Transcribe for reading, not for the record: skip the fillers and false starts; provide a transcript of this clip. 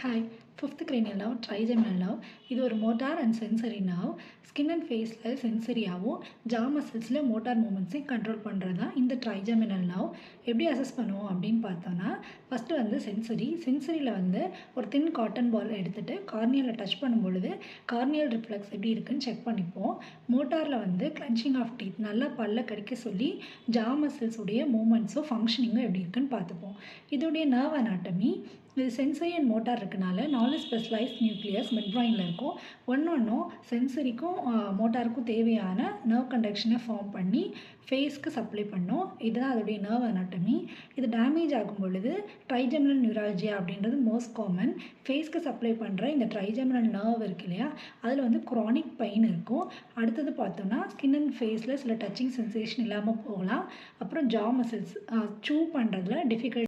Hi, fifth cranial nerve, trigeminal nerve. இது ஒரு motor and sensory nerve. Skin and ஃபேஸில் சென்சரியாகவும் ஜா மசில்ஸில் motor மூமெண்ட்ஸையும் control பண்ணுறது தான் இந்த ட்ரைஜெமினல் நர்வ். எப்படி அசஸ் பண்ணுவோம் அப்படின்னு பார்த்தோன்னா, ஃபஸ்ட்டு வந்து சென்சரியில் வந்து ஒரு தின் காட்டன் பால் எடுத்துகிட்டு கார்னியலில் டச் பண்ணும் பொழுது கார்னியல் ரிஃப்ளெக்ஸ் எப்படி இருக்குன்னு செக் பண்ணிப்போம். மோட்டாரில் வந்து கிளன்ச்சிங் ஆஃப் டீத் நல்லா பல்ல கடிக்க சொல்லி ஜா மசில்ஸுடைய மூமெண்ட்ஸும் ஃபங்க்ஷனிங்கும் எப்படி இருக்குன்னு பார்த்துப்போம். இதோடைய நர்வ் அனாட்டமி, இது சென்சரி அண்ட் மோட்டார் இருக்கனால 4 ஸ்பெஷலைஸ்ட் நியூக்ளியஸ் மிட் பிரெயினில் இருக்கும். ஒன்றும் சென்சரிக்கும் மோட்டாருக்கும் தேவையான நர்வ் கண்டக்ஷனை ஃபார்ம் பண்ணி ஃபேஸ்க்கு சப்ளை பண்ணும். இதுதான் அதோடைய நர்வ் அனாட்டமி. இது டேமேஜ் ஆகும் பொழுது ட்ரைஜெமினல் நியூரால்ஜியா அப்படின்றது மோஸ்ட் காமன். ஃபேஸ்க்கு சப்ளை பண்ணுற இந்த ட்ரைஜெமினல் நர்வ் இருக்கு இல்லையா, அதில் வந்து க்ரானிக் பெயின் இருக்கும். அடுத்தது பார்த்தோன்னா ஸ்கின் அண்ட் ஃபேஸில் சில டச்சிங் சென்சேஷன் இல்லாமல் போகலாம். அப்புறம் ஜா மசில்ஸ் சூ பண்ணுறதுல டிஃபிகல்ட்